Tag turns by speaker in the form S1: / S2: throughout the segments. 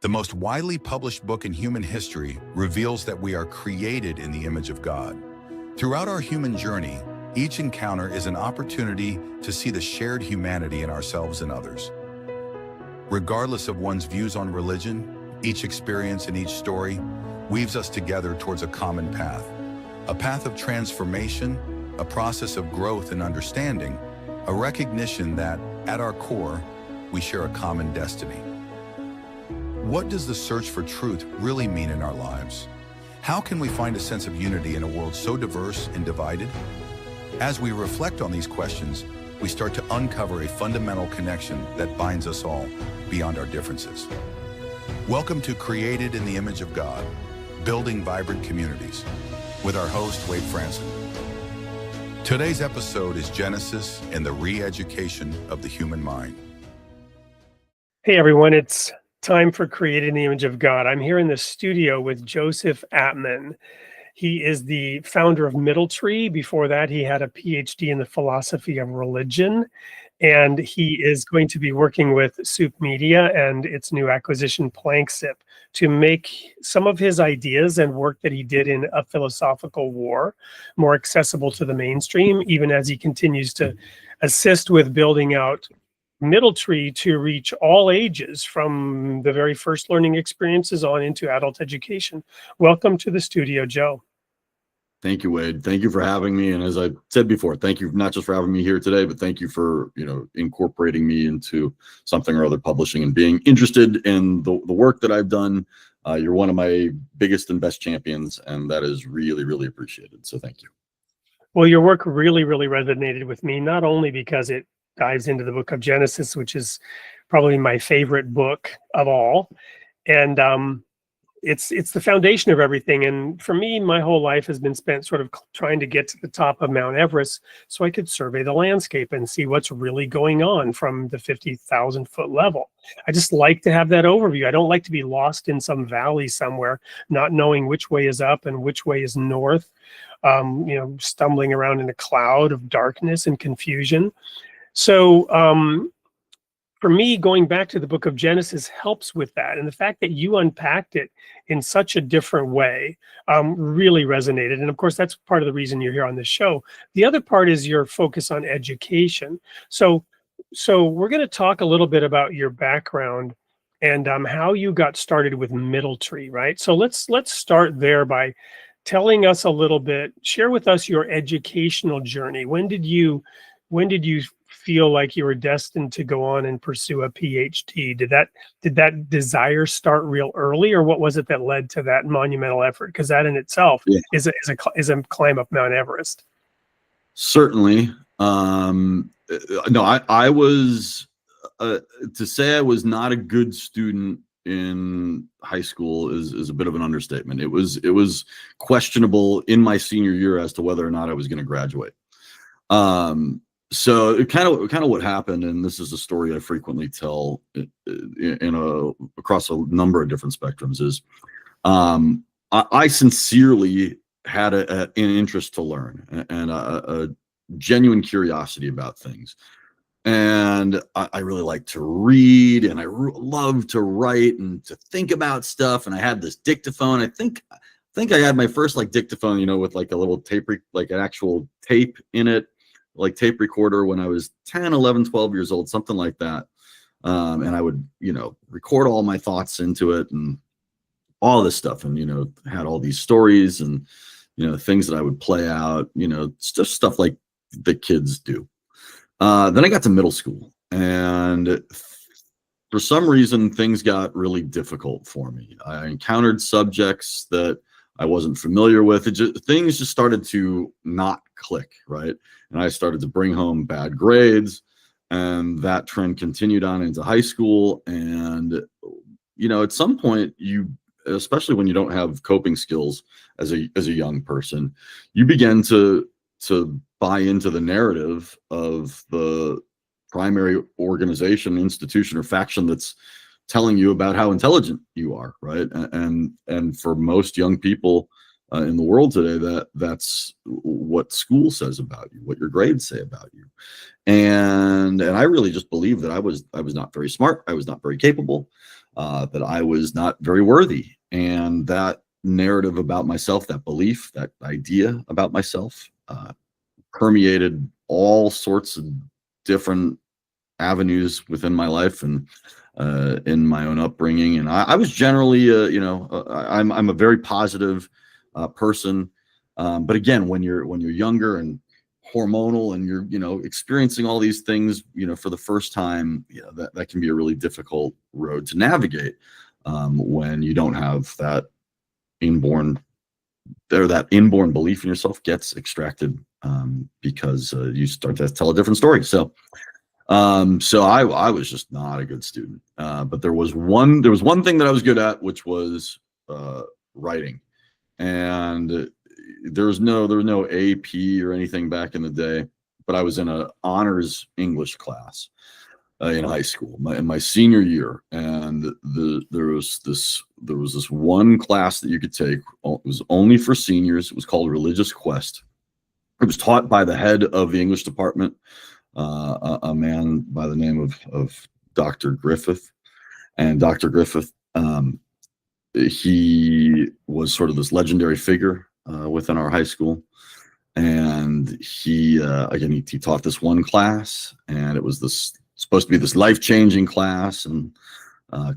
S1: The most widely published book in human history reveals that we are created in the image of God. Throughout our human journey, each encounter is an opportunity to see the shared humanity in ourselves and others. Regardless of one's views on religion, each experience and each story weaves us together towards a common path. A path of transformation, a process of growth and understanding, a recognition that, at our core, we share a common destiny. What does the search for truth really mean in our lives? How can we find a sense of unity in a world so diverse and divided? As we reflect on these questions, we start to uncover a fundamental connection that binds us all beyond our differences. Welcome to Created in the Image of God, Building Vibrant Communities, with our host, Wade Franson. Today's episode is Genesis and the Re-Education of the Human Mind.
S2: Hey everyone, it's time for Created in the Image of God. I'm here in the studio with Joseph Atman. He is the founder of Middle Tree. Before that, he had a PhD in the philosophy of religion, and he is going to be working with Soup Media and its new acquisition, Planksip, to make some of his ideas and work that he did in A Philosophical War more accessible to the mainstream, even as he continues to assist with building out Middle Tree to reach all ages, from the very first learning experiences on into adult education. Welcome to the studio, Joe.
S3: Thank you, Wade. Thank you for having me. And as I said before, thank you not just for having me here today, but thank you for, incorporating me into something or other publishing and being interested in the work that I've done. You're one of my biggest and best champions, and that is really, really appreciated. So thank you.
S2: Well, your work really, really resonated with me, not only because it dives into the book of Genesis, which is probably my favorite book of all. And it's the foundation of everything. And for me, my whole life has been spent sort of trying to get to the top of Mount Everest so I could survey the landscape and see what's really going on from the 50,000 foot level. I just like to have that overview. I don't like to be lost in some valley somewhere, not knowing which way is up and which way is north, stumbling around in a cloud of darkness and confusion. So for me, going back to the book of Genesis helps with that. And the fact that you unpacked it in such a different way really resonated. And of course, that's part of the reason you're here on this show. The other part is your focus on education. So we're going to talk a little bit about your background and how you got started with Middle Tree, right? So let's start there by telling us a little bit, share with us your educational journey. When did you feel like you were destined to go on and pursue a PhD? Did that desire start real early, or what was it that led to that monumental effort? Because that in itself is a climb up Mount Everest.
S3: Certainly. No, I was to say I was not a good student in high school is a bit of an understatement. It was questionable in my senior year as to whether or not I was going to graduate. So it kind of what happened, and this is a story I frequently tell across a number of different spectrums, is I sincerely had an interest to learn and a genuine curiosity about things. And I really like to read, and I love to write and to think about stuff. And I had this dictaphone. I think I had my first dictaphone, with like a little tape, like an actual tape in it, like tape recorder, when I was 10, 11, 12 years old, something like that. And I would, record all my thoughts into it and all this stuff. And, had all these stories and, things that I would play out, stuff like the kids do. Then I got to middle school, and for some reason, things got really difficult for me. I encountered subjects that I wasn't familiar with. Things just started to not click, right? And I started to bring home bad grades, and that trend continued on into high school. And, at some point, especially when you don't have coping skills as a young person, you begin to buy into the narrative of the primary organization, institution, or faction that's telling you about how intelligent you are, right? And for most young people in the world today, that's what school says about you, what your grades say about you. And I really just believed that I was not very smart. I was not very capable. that I was not very worthy. And that narrative about myself, that belief, that idea about myself, permeated all sorts of different avenues within my life and in my own upbringing. And I was generally, I'm a very positive person. But again, when you're younger and hormonal and you're experiencing all these things for the first time, that can be a really difficult road to navigate when you don't have that inborn belief in yourself gets extracted because you start to tell a different story. So I was just not a good student, but there was one thing that I was good at, which was writing. And there was no AP or anything back in the day, but I was in an honors English class in high school, in my senior year, and there was this one class that you could take. It was only for seniors. It was called Religious Quest. It was taught by the head of the English department, a man by the name of Dr. Griffith. And Dr. Griffith, he was sort of this legendary figure within our high school. And he taught this one class, and it was supposed to be this life-changing class and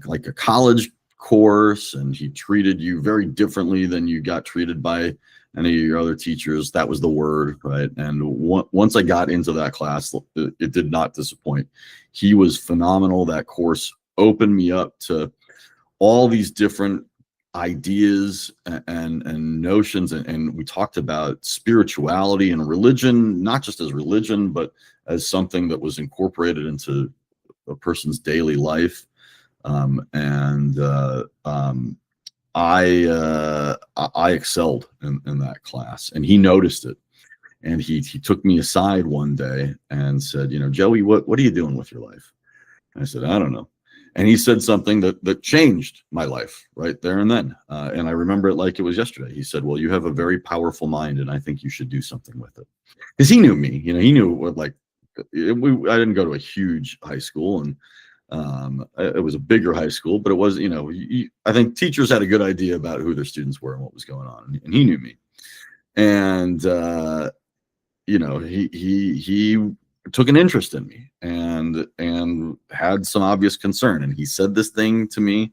S3: like a college course. And he treated you very differently than you got treated by any of your other teachers. That was the word, right? And once I got into that class, it did not disappoint. He was phenomenal. That course opened me up to all these different ideas and notions, and we talked about spirituality and religion, not just as religion, but as something that was incorporated into a person's daily life. I excelled in that class, and he noticed it. And he took me aside one day and said, Joey, what are you doing with your life? And I said, I don't know. And he said something that changed my life right there and then. And I remember it like it was yesterday. He said, well, you have a very powerful mind, and I think you should do something with it. Because he knew me, he knew what, I didn't go to a huge high school, and it was a bigger high school, but it was, I think teachers had a good idea about who their students were and what was going on. And he knew me. And, he took an interest in me and had some obvious concern. And he said this thing to me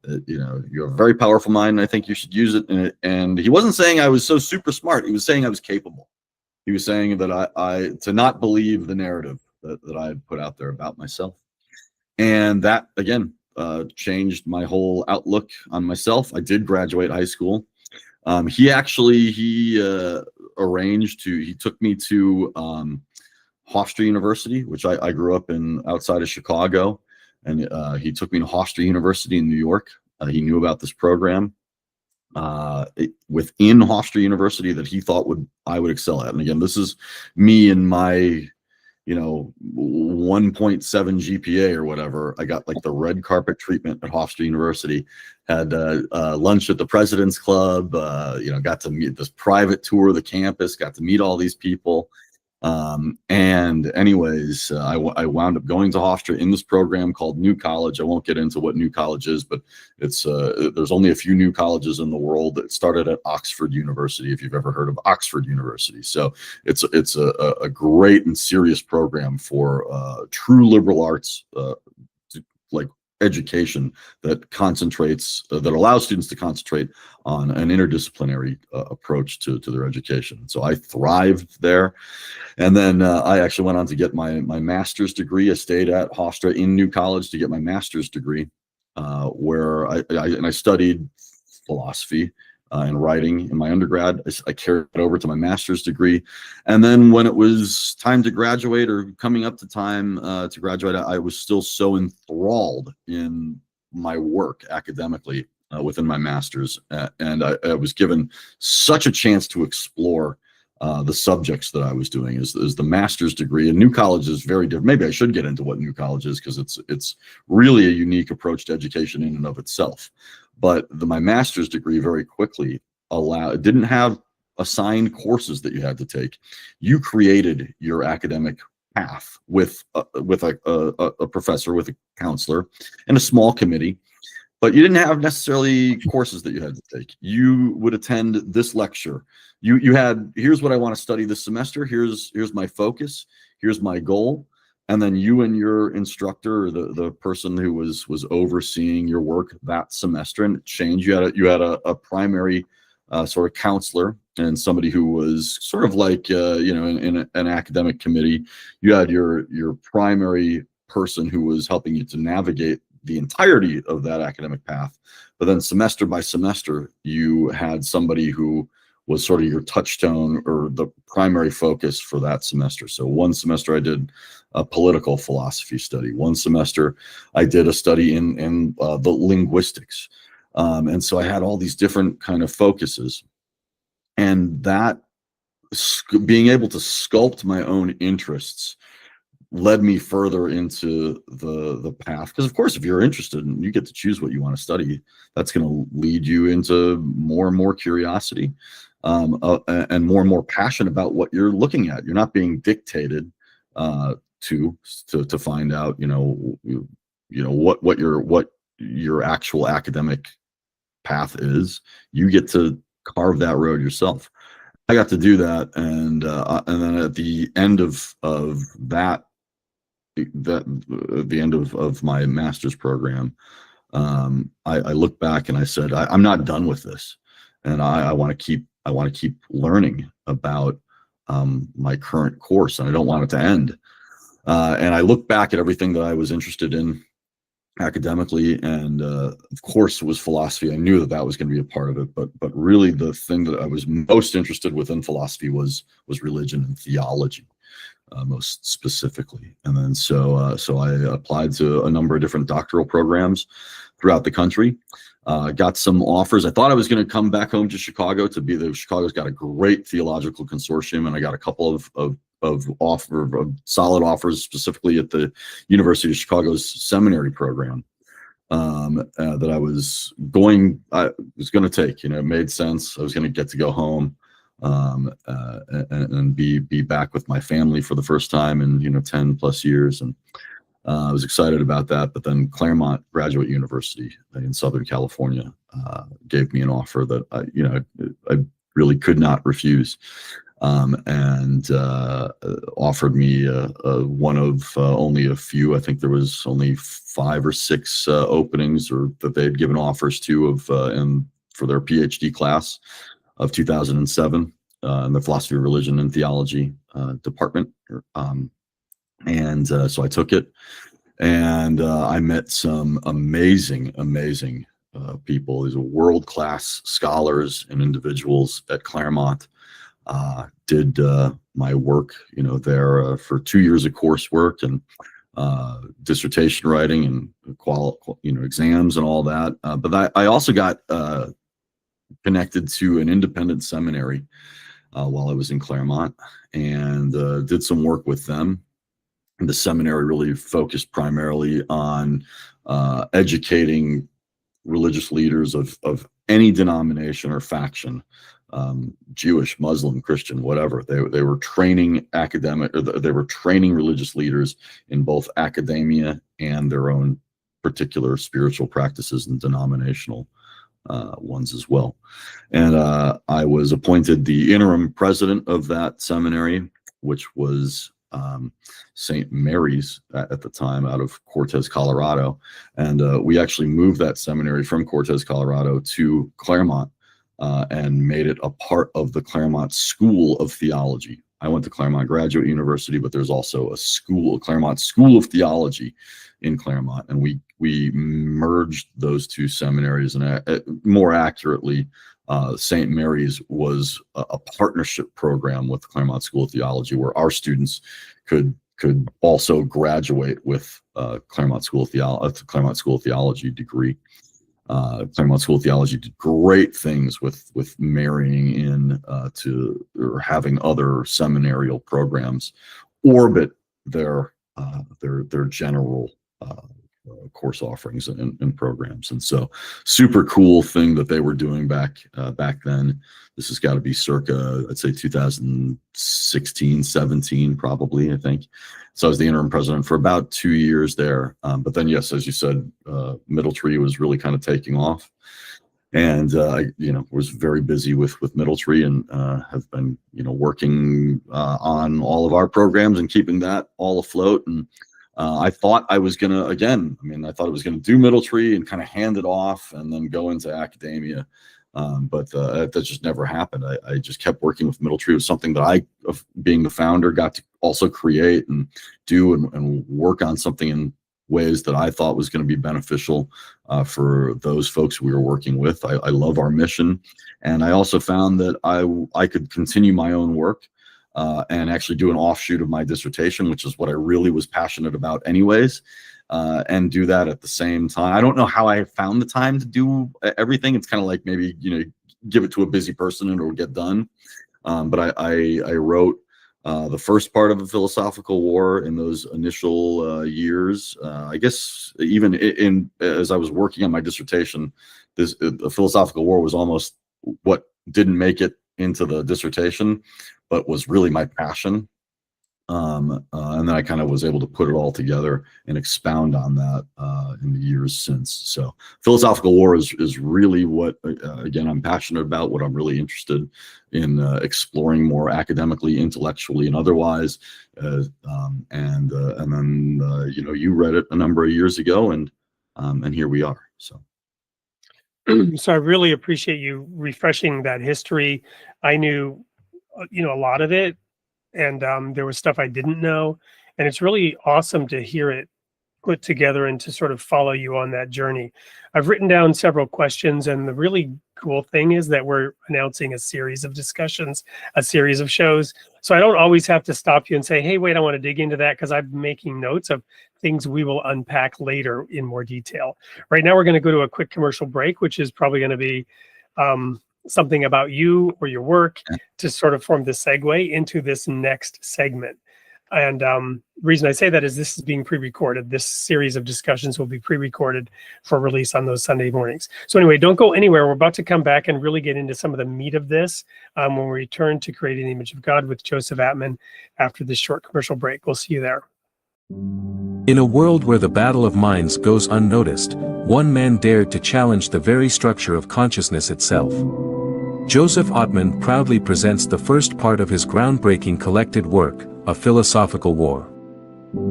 S3: that, you have a very powerful mind, and I think you should use it. And he wasn't saying I was so super smart. He was saying I was capable. He was saying that I to not believe the narrative that I had put out there about myself. And that, again, changed my whole outlook on myself. I did graduate high school. He took me to Hofstra University, which I grew up in outside of Chicago. And he took me to Hofstra University in New York. He knew about this program within Hofstra University that he thought I would excel at. And again, this is me in my 1.7 GPA or whatever. I got like the red carpet treatment at Hofstra University, had lunch at the President's Club, got to meet this private tour of the campus, got to meet all these people. And anyways, I wound up going to Hofstra in this program called New College. I won't get into what New College is, but it's there's only a few new colleges in the world. It started at Oxford University, if you've ever heard of Oxford University. So it's a great and serious program for true liberal arts, like education that concentrates, that allows students to concentrate on an interdisciplinary approach to their education. So I thrived there. And then I actually went on to get my master's degree. I stayed at Hofstra in New College to get my master's degree, where I studied philosophy and writing in my undergrad. I carried it over to my master's degree. And then when it was time to graduate, or coming up to time to graduate, I was still so enthralled in my work academically within my master's. And I was given such a chance to explore the subjects that I was doing. Is the master's degree. And New College is very different. Maybe I should get into what New College is, because it's really a unique approach to education in and of itself. But my master's degree very quickly didn't have assigned courses that you had to take. You created your academic path with a professor, with a counselor, and a small committee. but you didn't have necessarily courses that you had to take. You would attend this lecture. You had, here's what I want to study this semester. Here's my focus. Here's my goal. And then you and your instructor, or the person who was overseeing your work that semester, and it changed. You had a primary sort of counselor, and somebody who was sort of like in an academic committee. You had your primary person who was helping you to navigate the entirety of that academic path. But then semester by semester, you had somebody who was sort of your touchstone or the primary focus for that semester. So one semester I did a political philosophy study. One semester I did a study in the linguistics. And so I had all these different kind of focuses. And that being able to sculpt my own interests led me further into the path. Because of course, if you're interested and you get to choose what you want to study, that's going to lead you into more and more curiosity, and more passion about what you're looking at. You're not being dictated to find out, what your actual academic path is. You get to carve that road yourself. I got to do that, and then at the end of that, at the end of my master's program, I looked back and I said, I'm not done with this, and I want to keep learning about my current course, and I don't want it to end. And I looked back at everything that I was interested in academically, and of course it was philosophy. I knew that was going to be a part of it, but really the thing that I was most interested within philosophy was religion and theology, most specifically. And then so I applied to a number of different doctoral programs throughout the country. Got some offers. I thought I was going to come back home to Chicago to be Chicago's got a great theological consortium, and I got a couple of solid offers, specifically at the University of Chicago's seminary program, that I was going to take. It made sense. I was going to get to go home, and be back with my family for the first time in 10 plus years, and I was excited about that. But then Claremont Graduate University in Southern California gave me an offer that I really could not refuse. And offered me one of only a few. I think there was only 5 or 6 openings, or that they had given offers to for their PhD class of 2007 in the Philosophy of Religion and Theology department. So I took it, and I met some amazing people. These are world-class scholars and individuals at Claremont. Did my work, there for 2 years of coursework and dissertation writing and exams and all that. But I also got connected to an independent seminary while I was in Claremont, and did some work with them. And the seminary really focused primarily on educating religious leaders of any denomination or faction. Jewish, Muslim, Christian, whatever. They were training they were training religious leaders in both academia and their own particular spiritual practices and denominational ones as well. And I was appointed the interim president of that seminary, which was St. Mary's at the time, out of Cortez, Colorado. And we actually moved that seminary from Cortez, Colorado to Claremont, and made it a part of the Claremont School of Theology. I went to Claremont Graduate University, but there's also a Claremont School of Theology in Claremont, and we merged those two seminaries. And more accurately, St. Mary's was a partnership program with the Claremont School of Theology, where our students could also graduate with Claremont School of Theology degree. Claremont School of Theology did great things with marrying in or having other seminarial programs orbit their general course offerings and programs. And so super cool thing that they were doing back then. This has got to be circa, I'd say 2016, 17, probably, I think. So I was the interim president for about 2 years there. But then, yes, as you said, Middletree was really kind of taking off. And I, was very busy with Middletree, and have been, working on all of our programs and keeping that all afloat. And I thought I was gonna, I thought I was gonna do Middletree and kind of hand it off and then go into academia. But that just never happened. I just kept working with Middletree. It was something that I, being the founder, got to also create and do and work on something in ways that I thought was going to be beneficial for those folks we were working with. I love our mission. And I also found that I could continue my own work and actually do an offshoot of my dissertation, which is what I really was passionate about anyways, and do that at the same time. I don't know how I found the time to do everything. It's kind of like maybe, give it to a busy person and it'll get done. But I wrote the first part of the Philosophical War in those initial years. I guess even as I was working on my dissertation, the Philosophical War was almost what didn't make it into the dissertation, but was really my passion. And then I kind of was able to put it all together and expound on that in the years since. So Philosophical War is really what, again, I'm passionate about, what I'm really interested in exploring more academically, intellectually, and otherwise. And then, you read it a number of years ago, and here we are. So.
S2: So I really appreciate you refreshing that history. I knew, a lot of it, and there was stuff I didn't know, and it's really awesome to hear it put together and to sort of follow you on that journey. I've written down several questions, and the really cool thing is that we're announcing a series of discussions, a series of shows. So I don't always have to stop you and say, hey, wait, I want to dig into that, because I'm making notes of things we will unpack later in more detail. Right now, we're going to go to a quick commercial break, which is probably going to be something about you or your work to sort of form the segue into this next segment. And the reason I say that is this is being pre-recorded. This series of discussions will be pre-recorded for release on those Sunday mornings. So anyway, don't go anywhere. We're about to come back and really get into some of the meat of this when we return to Creating the Image of God with Joseph Atman after this short commercial break. We'll see you there.
S4: In a world where the battle of minds goes unnoticed, one man dared to challenge the very structure of consciousness itself. Joseph Atman proudly presents the first part of his groundbreaking collected work, A Philosophical War.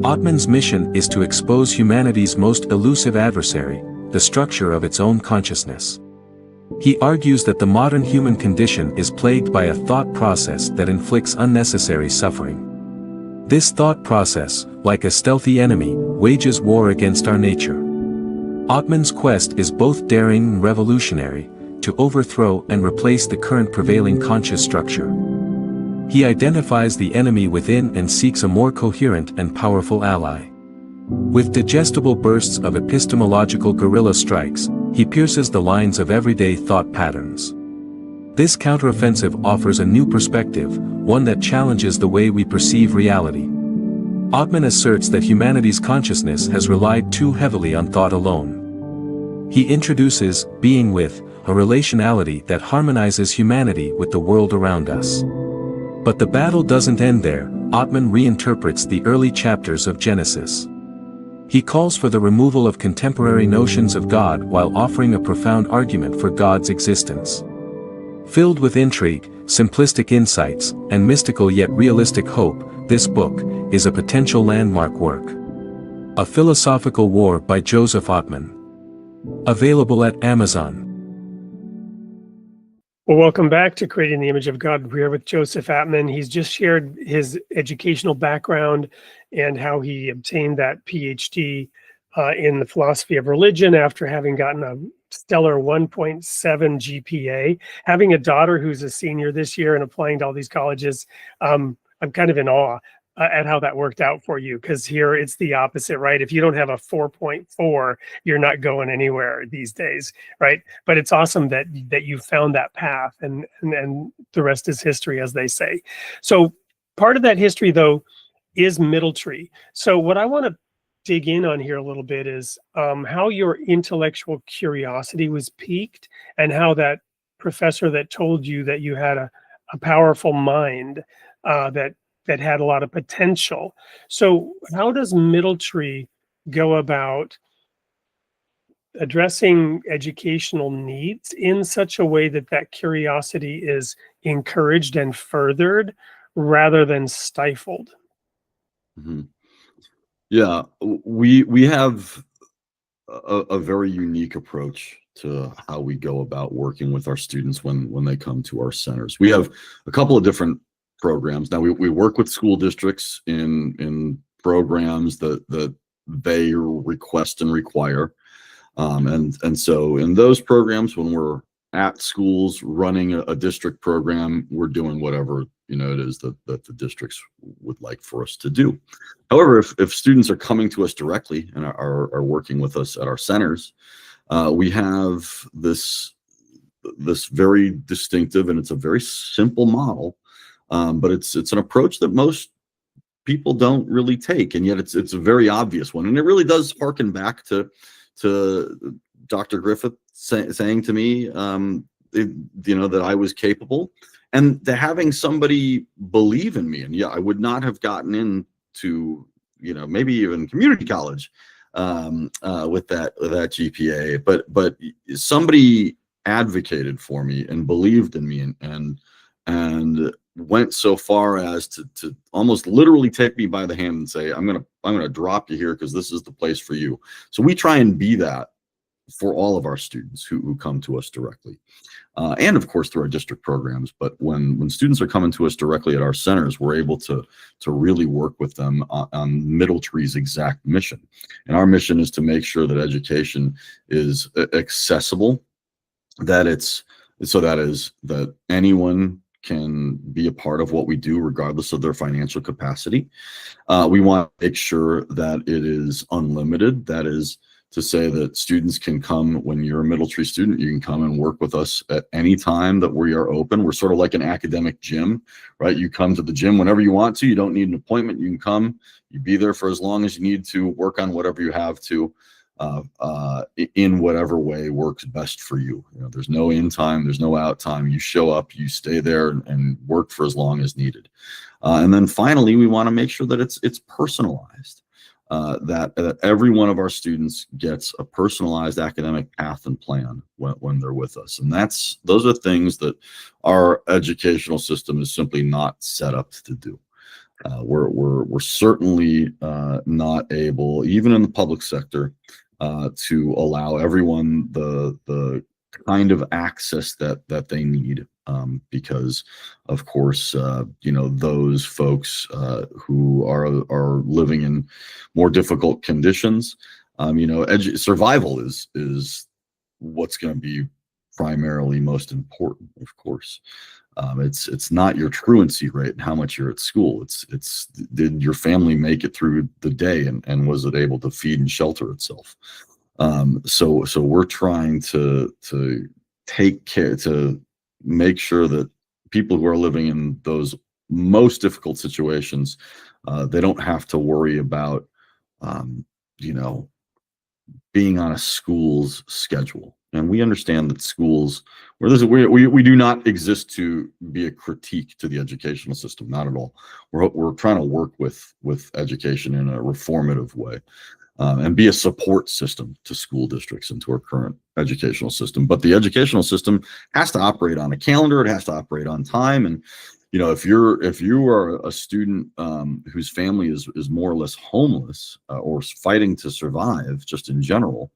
S4: Atman's mission is to expose humanity's most elusive adversary, the structure of its own consciousness. He argues that the modern human condition is plagued by a thought process that inflicts unnecessary suffering. This thought process, like a stealthy enemy, wages war against our nature. Atman's quest is both daring and revolutionary, to overthrow and replace the current prevailing conscious structure. He identifies the enemy within and seeks a more coherent and powerful ally. With digestible bursts of epistemological guerrilla strikes, he pierces the lines of everyday thought patterns. This counteroffensive offers a new perspective, one that challenges the way we perceive reality. Atman asserts that humanity's consciousness has relied too heavily on thought alone. He introduces being with, a relationality that harmonizes humanity with the world around us. But the battle doesn't end there. Atman reinterprets the early chapters of Genesis. He calls for the removal of contemporary notions of God while offering a profound argument for God's existence. Filled with intrigue, simplistic insights, and mystical yet realistic hope, this book is a potential landmark work. A Philosophical War by Joseph Atman. Available at Amazon.
S2: Well, welcome back to Creating the Image of God. We're here with Joseph Atman. He's just shared his educational background and how he obtained that PhD in the philosophy of religion after having gotten a stellar 1.7 GPA. Having a daughter who's a senior this year and applying to all these colleges, I'm kind of in awe at how that worked out for you, because here it's the opposite, right? If you don't have a 4.4, you're not going anywhere these days, right? But it's awesome that you found that path, and the rest is history, as they say. So part of that history, though, is Middletree. So what I want to dig in on here a little bit is how your intellectual curiosity was piqued, and how that professor that told you that you had a powerful mind that had a lot of potential. So how does Middletree go about addressing educational needs in such a way that that curiosity is encouraged and furthered rather than stifled?
S3: Mhm. Yeah, we have a very unique approach to how we go about working with our students when they come to our centers. We have a couple of different programs. Now we work with school districts in programs that they request and require. And so in those programs, when we're at schools running a district program, we're doing whatever it is that the districts would like for us to do. However, if students are coming to us directly and are working with us at our centers, we have this very distinctive, and it's a very simple model, but it's an approach that most people don't really take, and yet it's a very obvious one, and it really does harken back to Dr. Griffith saying to me, that I was capable, and to having somebody believe in me. And yeah, I would not have gotten into, maybe even community college with that GPA, but somebody advocated for me and believed in me, and went so far as to almost literally take me by the hand and say, I'm gonna drop you here because this is the place for you. So we try and be that for all of our students who come to us directly, and of course through our district programs. But when students are coming to us directly at our centers, we're able to really work with them on Middletree's exact mission. And our mission is to make sure that education is accessible, that anyone can be a part of what we do regardless of their financial capacity. We want to make sure that it is unlimited. That is to say that students can come. When you're a Middletree student, you can come and work with us at any time that we are open. We're sort of like an academic gym, right? You come to the gym whenever you want to. You don't need an appointment. You can come, you be there for as long as you need to work on whatever you have to, in whatever way works best for you. There's no in time, there's no out time. You show up, you stay there and work for as long as needed. And then finally, we want to make sure that it's personalized. That every one of our students gets a personalized academic path and plan when they're with us. And those are things that our educational system is simply not set up to do. We're certainly not able, even in the public sector, to allow everyone the kind of access that they need, because of course those folks who are living in more difficult conditions, survival is what's going to be primarily most important, of course. It's not your truancy rate and how much you're at school. It's did your family make it through the day, and was it able to feed and shelter itself? So we're trying to take care, to make sure that people who are living in those most difficult situations, they don't have to worry about being on a school's schedule. And we understand that schools, we do not exist to be a critique to the educational system, not at all. We're trying to work with education in a reformative way, and be a support system to school districts and to our current educational system. But the educational system has to operate on a calendar. It has to operate on time. And if you are a student whose family is more or less homeless, or fighting to survive just in general,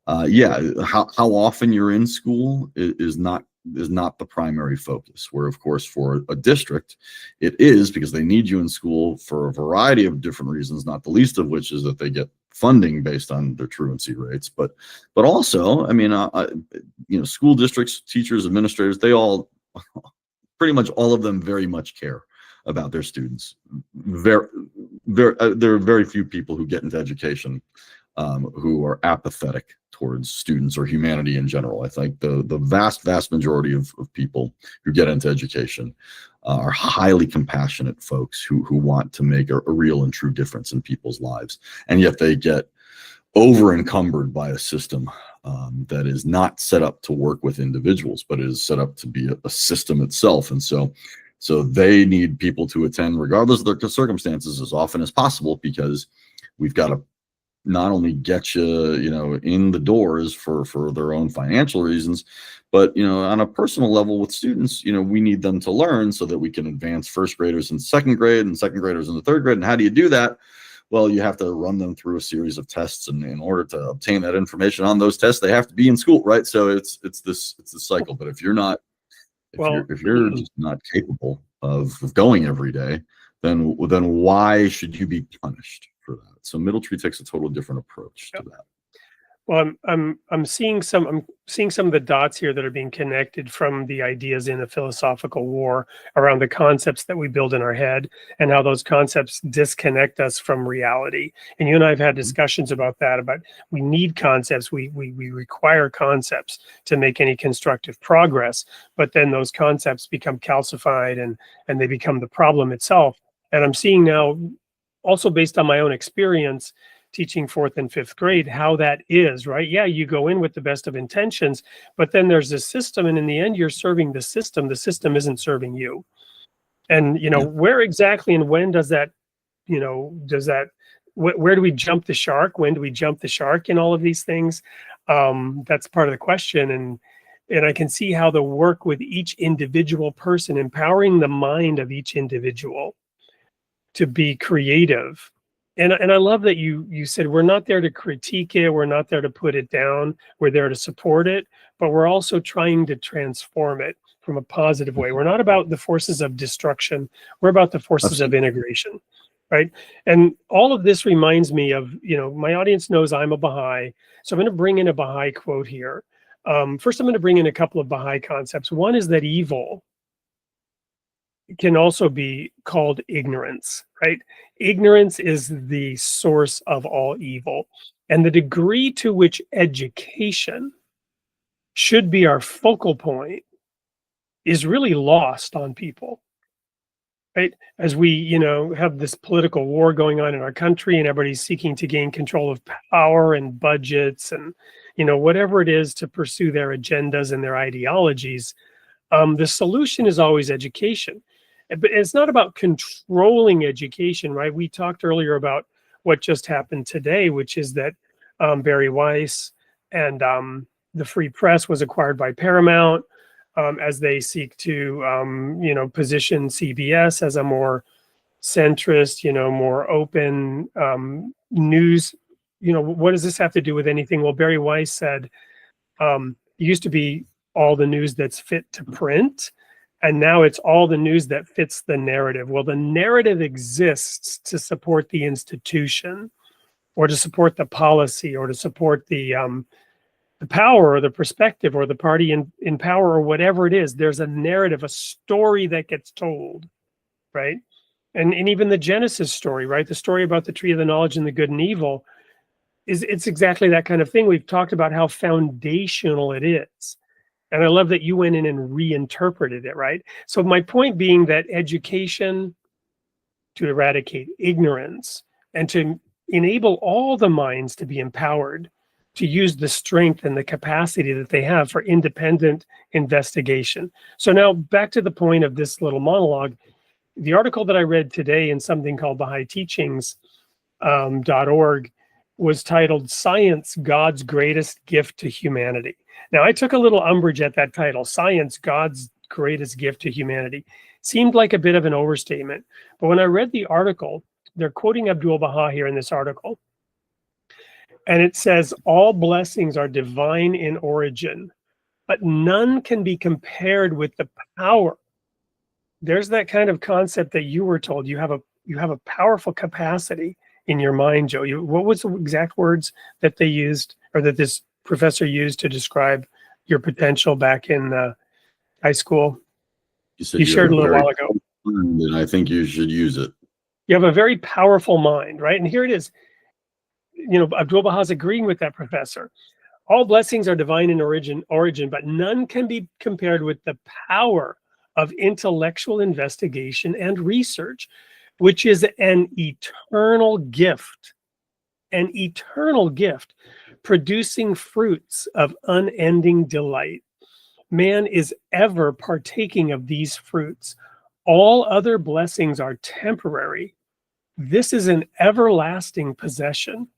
S3: how often you're in school is not the primary focus. Where of course for a district it is, because they need you in school for a variety of different reasons, not the least of which is that they get funding based on their truancy rates. But also, school districts, teachers, administrators, they all, pretty much all of them, very much care about their students. There are very few people who get into education who are apathetic towards students or humanity in general. I think the vast majority of people who get into education are highly compassionate folks who want to make a real and true difference in people's lives, and yet they get over encumbered by a system that is not set up to work with individuals, but is set up to be a system itself. And so they need people to attend regardless of their circumstances as often as possible, because we've got to not only get you, in the doors for their own financial reasons, but, on a personal level with students, we need them to learn so that we can advance first graders in second grade and second graders in the third grade. And how do you do that? Well, you have to run them through a series of tests, and in order to obtain that information on those tests, they have to be in school, right? So it's this cycle. But if you're not, if you're just not capable of going every day, then why should you be punished for that? So Middle Tree takes a totally different approach to that.
S2: Well, I'm seeing some of the dots here that are being connected from the ideas in the philosophical war around the concepts that we build in our head and how those concepts disconnect us from reality. And you and I have had discussions about that, about we need concepts, we require concepts to make any constructive progress, but then those concepts become calcified and they become the problem itself. And I'm seeing now, also based on my own experience, teaching 4th and 5th grade, how that is, right? Yeah, you go in with the best of intentions, but then there's this system, and in the end, you're serving the system. The system isn't serving you. And, where exactly and when does that, where do we jump the shark? When do we jump the shark in all of these things? That's part of the question. And I can see how the work with each individual person, empowering the mind of each individual to be creative. And I love that you said we're not there to critique it, we're not there to put it down, we're there to support it, but we're also trying to transform it from a positive way. We're not about the forces of destruction, we're about the forces of integration, right? And all of this reminds me of, my audience knows I'm a Baha'i, so I'm going to bring in a Baha'i quote here. First, I'm going to bring in a couple of Baha'i concepts. One is that evil can also be called ignorance, right? Ignorance is the source of all evil. And the degree to which education should be our focal point is really lost on people, right? As we, have this political war going on in our country and everybody's seeking to gain control of power and budgets and, whatever it is to pursue their agendas and their ideologies, the solution is always education. But it's not about controlling education, right? We talked earlier about what just happened today, which is that Barry Weiss and the Free Press was acquired by Paramount as they seek to, position CBS as a more centrist, more open news. What does this have to do with anything? Well, Barry Weiss said it used to be all the news that's fit to print, and now it's all the news that fits the narrative. Well, the narrative exists to support the institution or to support the policy or to support the power or the perspective or the party in power or whatever it is. There's a narrative, a story that gets told, right? And even the Genesis story, right? The story about the tree of the knowledge and the good and evil, it's exactly that kind of thing. We've talked about how foundational it is. And I love that you went in and reinterpreted it, right? So my point being that education to eradicate ignorance and to enable all the minds to be empowered to use the strength and the capacity that they have for independent investigation. So now back to the point of this little monologue, the article that I read today in something called BahaiTeachings.org was titled Science, God's Greatest Gift to Humanity. Now, I took a little umbrage at that title, Science, God's Greatest Gift to Humanity. Seemed like a bit of an overstatement. But when I read the article, they're quoting Abdu'l-Baha here in this article. And it says, all blessings are divine in origin, but none can be compared with the power. There's that kind of concept that you were told. You have a powerful capacity in your mind, Joe. What was the exact words that they used, or that this professor used to describe your potential back in high school? You shared a little while ago.
S3: And I think you should use it.
S2: You have a very powerful mind, right? And here it is. Abdu'l-Baha's agreeing with that professor. All blessings are divine in origin, but none can be compared with the power of intellectual investigation and research, which is an eternal gift, producing fruits of unending delight. Man is ever partaking of these fruits. All other blessings are temporary. This is an everlasting possession.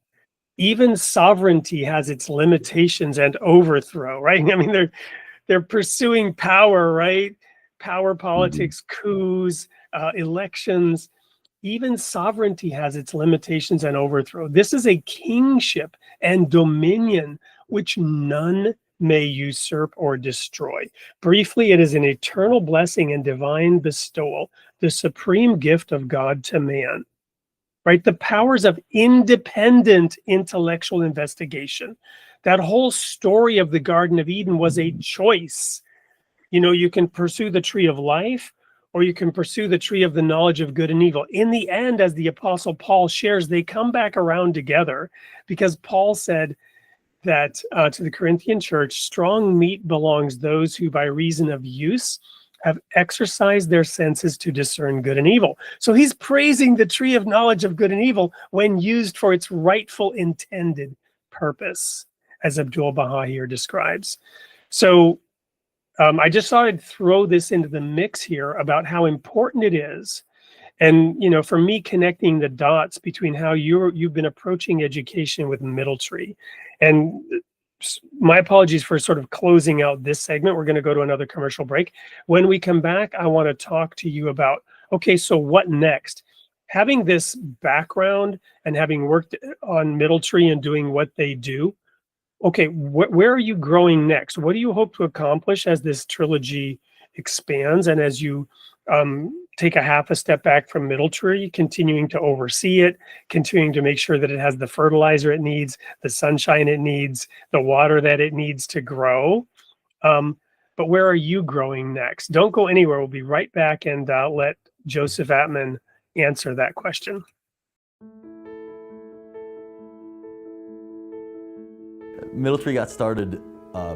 S2: Even sovereignty has its limitations and overthrow, right? I mean, they're pursuing power, right? Power politics, coups, elections. Even sovereignty has its limitations and overthrow. This is a kingship and dominion which none may usurp or destroy. Briefly, it is an eternal blessing and divine bestowal, the supreme gift of God to man, right? The powers of independent intellectual investigation. That whole story of the Garden of Eden was a choice. You know, you can pursue the tree of life, or you can pursue the tree of the knowledge of good and evil. In the end, as the Apostle Paul shares, they come back around together, because Paul said that to the Corinthian church, strong meat belongs those who by reason of use have exercised their senses to discern good and evil. So he's praising the tree of knowledge of good and evil when used for its rightful intended purpose, as Abdul Baha here describes. So I just thought I'd throw this into the mix here about how important it is. And, you know, for me, connecting the dots between how you've been approaching education with Middletree. And my apologies for sort of closing out this segment. We're going to go to another commercial break. When we come back, I want to talk to you about, okay, so what next? Having this background and having worked on Middletree and doing what they do, okay, where are you growing next? What do you hope to accomplish as this trilogy expands and as you take a half a step back from Middletree, continuing to oversee it, continuing to make sure that it has the fertilizer it needs, the sunshine it needs, the water that it needs to grow? But where are you growing next? Don't go anywhere. We'll be right back and let Joseph Atman answer that question.
S5: Middletree got started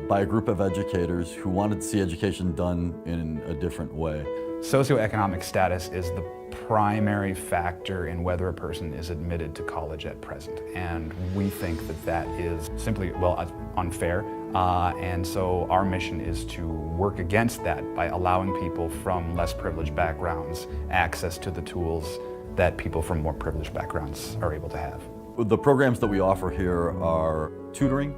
S5: by a group of educators who wanted to see education done in a different way.
S6: Socioeconomic status is the primary factor in whether a person is admitted to college at present. And we think that that is simply, well, unfair. And so our mission is to work against that by allowing people from less privileged backgrounds access to the tools that people from more privileged backgrounds are able to have.
S5: The programs that we offer here are tutoring,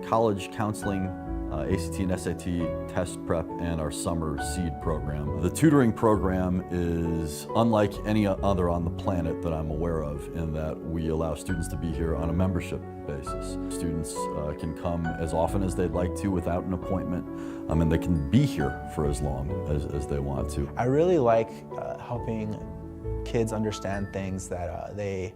S5: college counseling, ACT and SAT test prep, and our summer seed program. The tutoring program is unlike any other on the planet that I'm aware of, in that we allow students to be here on a membership basis. Students can come as often as they'd like to without an appointment, and they can be here for as long as they want to.
S7: I really like helping kids understand things that they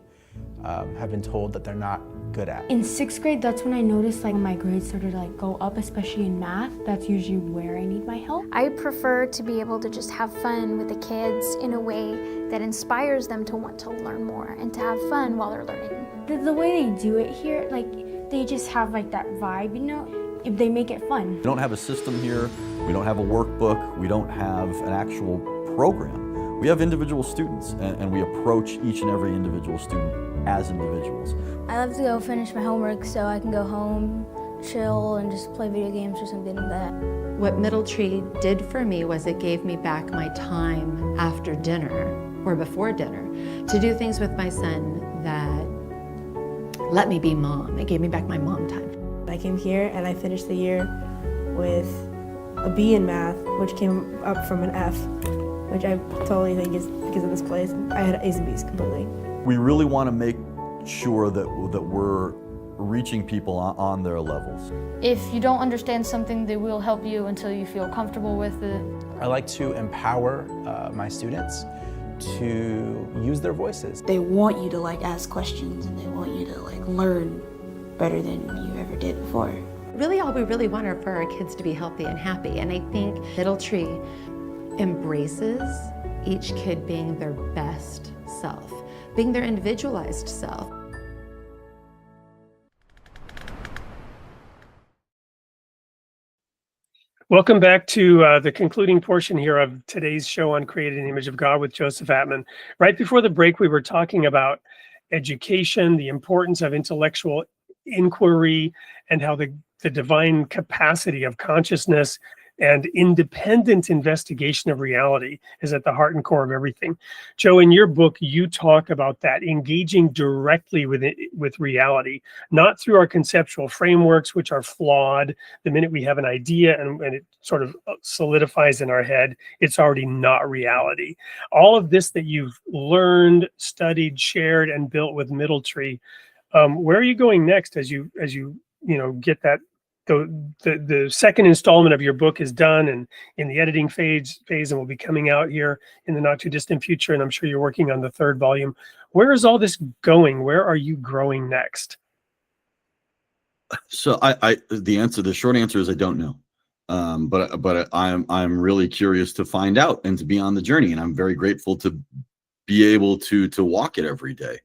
S7: have been told that they're not good at.
S8: In 6th grade, that's when I noticed like my grades started to like go up, especially in math. That's usually where I need my help.
S9: I prefer to be able to just have fun with the kids in a way that inspires them to want to learn more and to have fun while they're learning.
S8: The way they do it here, like they just have like that vibe, you know, if they make it fun.
S5: We don't have a system here, we don't have a workbook, we don't have an actual program. We have individual students, and we approach each and every individual student as individuals.
S10: I love to go finish my homework so I can go home, chill, and just play video games or something like that.
S11: What Middletree did for me was it gave me back my time after dinner or before dinner to do things with my son that let me be mom. It gave me back my mom time.
S12: I came here and I finished the year with a B in math, which came up from an F, which I totally think is because of this place. I had A's and B's completely.
S5: We really want to make sure that we're reaching people on their levels.
S13: If you don't understand something, they will help you until you feel comfortable with it.
S7: I like to empower my students to use their voices.
S14: They want you to like ask questions, and they want you to like learn better than you ever did before.
S11: Really, all we really want are for our kids to be healthy and happy. And I think Middletree embraces each kid being their best self, being their individualized self.
S2: Welcome back to the concluding portion here of today's show on Created in the Image of God with Joseph Atman. Right before the break, we were talking about education, the importance of intellectual inquiry, and how the divine capacity of consciousness and independent investigation of reality is at the heart and core of everything. Joe, in your book, you talk about that, engaging directly with reality, not through our conceptual frameworks, which are flawed. The minute we have an idea and it sort of solidifies in our head, it's already not reality. All of this that you've learned, studied, shared, and built with Middletree, where are you going next as you get that? The second installment of your book is done and in the editing phase and will be coming out here in the not too distant future. And I'm sure you're working on the third volume. Where is all this going? Where are you growing next?
S3: So the short answer is I don't know. But I'm really curious to find out and to be on the journey. And I'm very grateful to be able to walk it every day.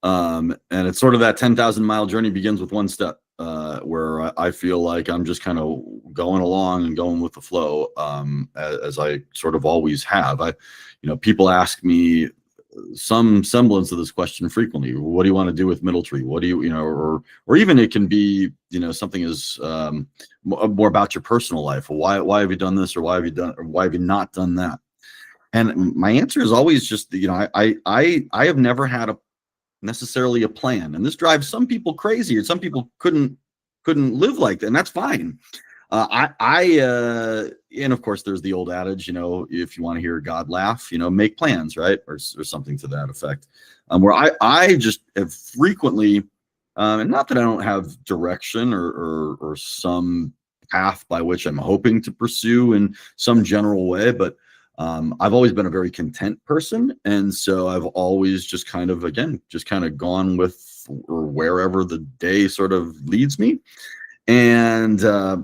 S3: And it's sort of that 10,000 mile journey begins with one step. Where I feel like I'm just kind of going along and going with the flow, as I sort of always have. People ask me some semblance of this question frequently. What do you want to do with Middletree? What do or even it can be, something as more about your personal life. Why have you done this, or why have you not done that? And my answer is always just, I have never had necessarily a plan, and this drives some people crazy, or some people couldn't live like that, and that's fine. And of course there's the old adage, if you want to hear God laugh, make plans, right? Or something to that effect, where I just have frequently, and not that I don't have direction or some path by which I'm hoping to pursue in some general way, but I've always been a very content person. And so I've always just kind of gone with or wherever the day sort of leads me. And I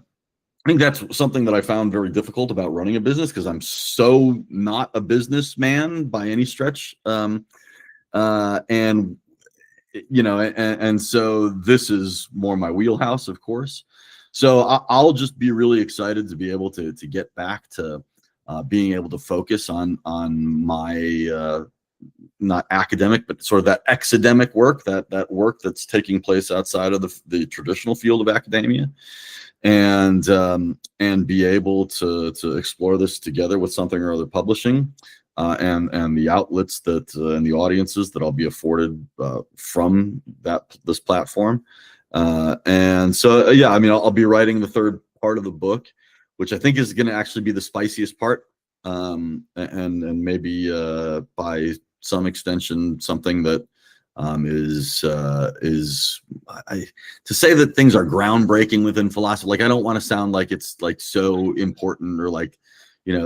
S3: think that's something that I found very difficult about running a business, because I'm so not a businessman by any stretch. And so this is more my wheelhouse, of course. So I'll just be really excited to be able to get back to being able to focus on my not academic, but sort of that academic work, that work that's taking place outside of the traditional field of academia, and be able to explore this together with something or other publishing, and the outlets that and the audiences that I'll be afforded from this platform. And so I'll be writing the third part of the book, which I think is going to actually be the spiciest part, and maybe by some extension something that to say that things are groundbreaking within philosophy. Like, I don't want to sound like it's like so important, or like,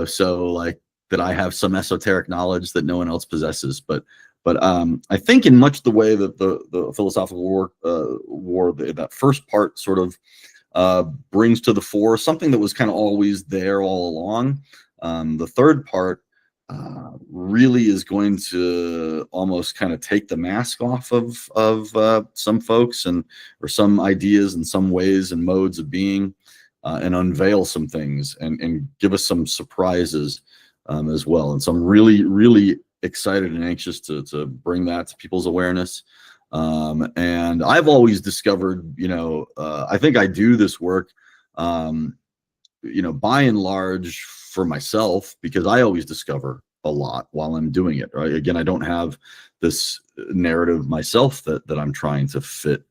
S3: so like that I have some esoteric knowledge that no one else possesses. But I think in much the way that the philosophical work, that first part sort of brings to the fore something that was kind of always there all along. The third part really is going to almost kind of take the mask off of some folks or some ideas and some ways and modes of being, and unveil some things and give us some surprises as well. And so I'm really, really excited and anxious to bring that to people's awareness. And I've always discovered, I think I do this work, by and large for myself, because I always discover a lot while I'm doing it, right? Again, I don't have this narrative myself that I'm trying to fit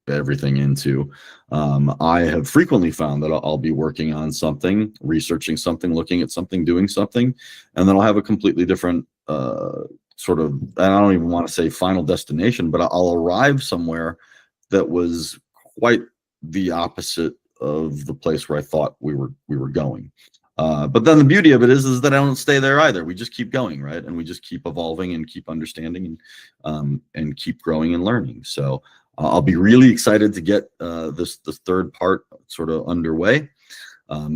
S3: everything into. I have frequently found that I'll be working on something, researching something, looking at something, doing something, and then I'll have a completely different sort of, I don't even want to say final destination, but I'll arrive somewhere that was quite the opposite of the place where I thought we were going. But then the beauty of it is that I don't stay there either. We just keep going, right? And we just keep evolving and keep understanding and keep growing and learning. So I'll be really excited to get this third part sort of underway.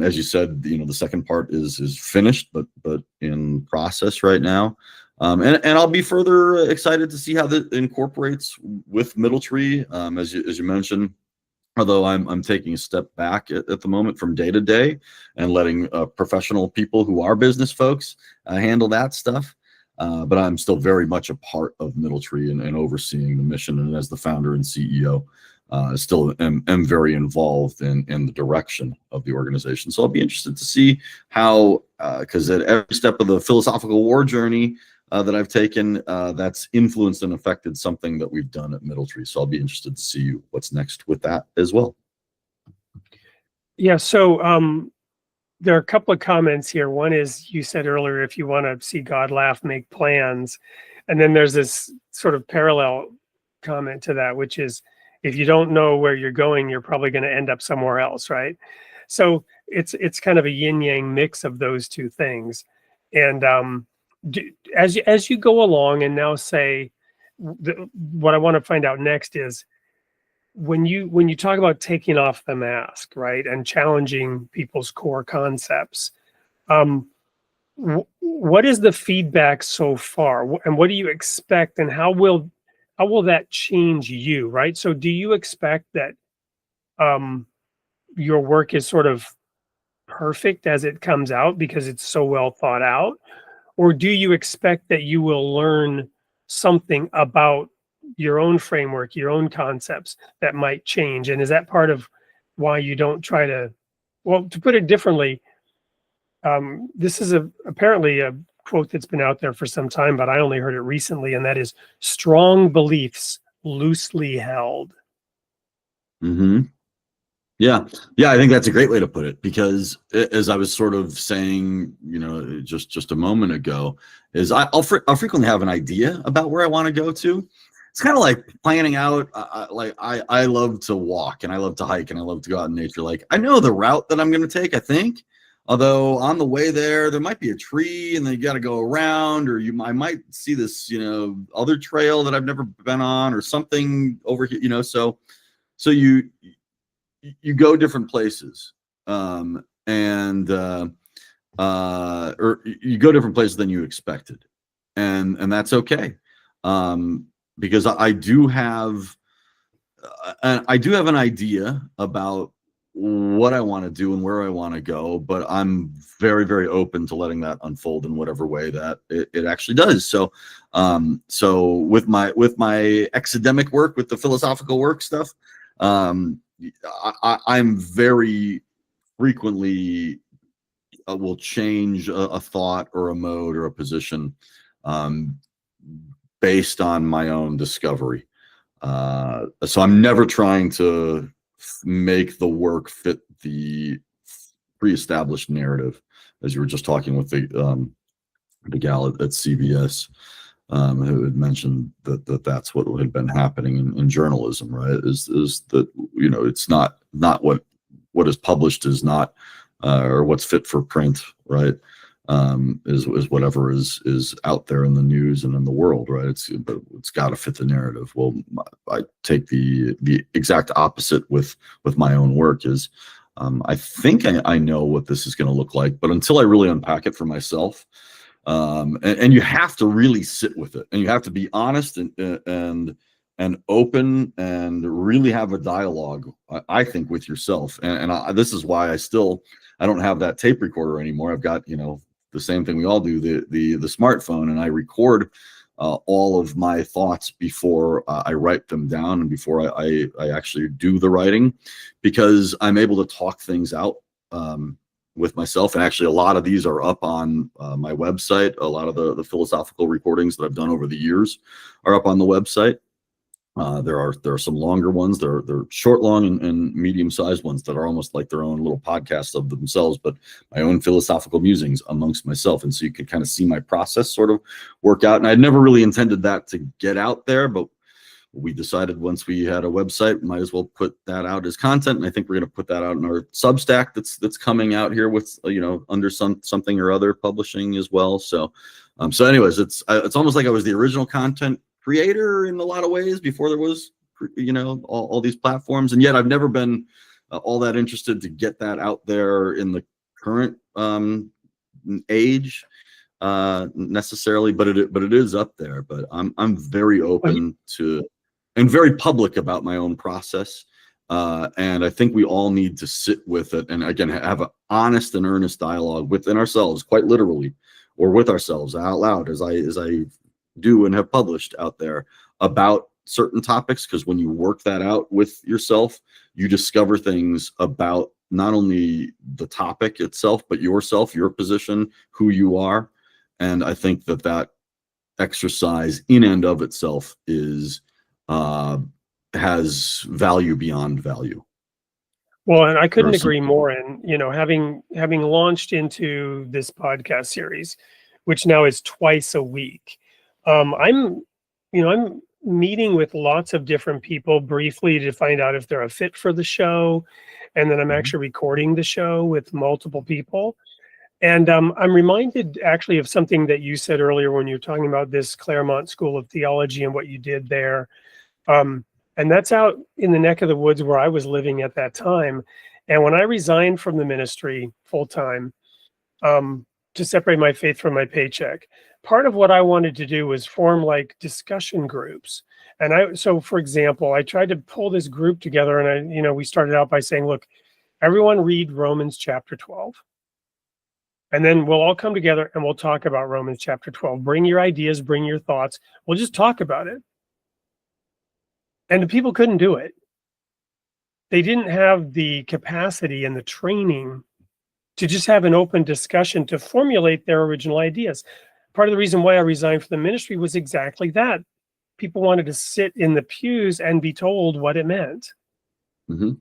S3: As you said, the second part is finished, but in process right now. And I'll be further excited to see how that incorporates with Middletree. As you mentioned, although I'm taking a step back at the moment from day to day and letting professional people who are business folks handle that stuff. But I'm still very much a part of Middletree and overseeing the mission. And as the founder and CEO, still am very involved in the direction of the organization. So I'll be interested to see how, because at every step of the philosophical war journey that I've taken, that's influenced and affected something that we've done at Middletree. So I'll be interested to see what's next with that as well.
S2: Yeah, so there are a couple of comments here. One is, you said earlier, if you want to see God laugh, make plans. And then there's this sort of parallel comment to that, which is, if you don't know where you're going, you're probably going to end up somewhere else, right? So it's kind of a yin-yang mix of those two things. And as you go along, and now say, what I want to find out next is, when you talk about taking off the mask, right, and challenging people's core concepts, what is the feedback so far, and what do you expect, and how will that change you, right? So do you expect that your work is sort of perfect as it comes out because it's so well thought out? Or do you expect that you will learn something about your own framework, your own concepts that might change? And is that part of why you don't try to, well, to put it differently, this is apparently a quote that's been out there for some time, but I only heard it recently, and that is, strong beliefs loosely held.
S3: Mm-hmm. Yeah, I think that's a great way to put it, because as I was sort of saying, just a moment ago, is I'll frequently have an idea about where I want to go to. It's kind of like planning out. I love to walk, and I love to hike, and I love to go out in nature. Like, I know the route that I'm going to take, I think. Although on the way there might be a tree, and then you got to go around, or I might see this, other trail that I've never been on, or something over here, so you go different places, or you go different places than you expected, and that's okay, because I do have an idea about what I want to do and where I want to go, but I'm very, very open to letting that unfold in whatever way that it actually does. So with my academic work, with the philosophical work stuff, I'm very frequently will change a thought or a mode or a position based on my own discovery. So I'm never trying to make the work fit the pre-established narrative, as you were just talking with the gal at CBS. Who had mentioned that's what had been happening in journalism, right? Is that it's not what is published is not or what's fit for print, right? Is whatever is out there in the news and in the world, right? But it's got to fit the narrative. Well, I take the exact opposite with my own work. Is I think I know what this is going to look like, but until I really unpack it for myself. And you have to really sit with it, and you have to be honest and open, and really have a dialogue, I think, with yourself. And this is why I don't have that tape recorder anymore. I've got, the same thing we all do, the smartphone, and I record all of my thoughts before I write them down, and before I actually do the writing, because I'm able to talk things out with myself. And actually, a lot of these are up on my website. A lot of the philosophical recordings that I've done over the years are up on the website. There are some longer ones. They're short, long, and medium-sized ones that are almost like their own little podcasts of themselves, but my own philosophical musings amongst myself. And so you can kind of see my process sort of work out. And I'd never really intended that to get out there, but we decided once we had a website, we might as well put that out as content. And I think we're going to put that out in our Substack that's coming out here with, under something or other publishing as well. So anyways, it's almost like I was the original content creator in a lot of ways before there was, all these platforms. And yet I've never been all that interested to get that out there in the current age necessarily, but it is up there. But I'm very open to, and very public about my own process, And I think we all need to sit with it and again have an honest and earnest dialogue within ourselves, quite literally, or with ourselves out loud, as I do and have published out there about certain topics. Because when you work that out with yourself, you discover things about not only the topic itself, but yourself, your position, who you are. And I think that exercise in and of itself is has value beyond value.
S2: Well, and I couldn't agree more. And, you know, having launched into this podcast series, which now is twice a week, I'm meeting with lots of different people briefly to find out if they're a fit for the show. And then I'm actually recording the show with multiple people. And I'm reminded actually of something that you said earlier when you were talking about this Claremont School of Theology and what you did there. And that's out in the neck of the woods where I was living at that time. And when I resigned from the ministry full time to separate my faith from my paycheck, part of what I wanted to do was form like discussion groups. And so for example, I tried to pull this group together, and we started out by saying, look, everyone read Romans chapter 12. And then we'll all come together and we'll talk about Romans chapter 12. Bring your ideas, bring your thoughts. We'll just talk about it. And the people couldn't do it. They didn't have the capacity and the training to just have an open discussion to formulate their original ideas. Part of the reason why I resigned from the ministry was exactly that. People wanted to sit in the pews and be told what it meant.
S3: Mm-hmm.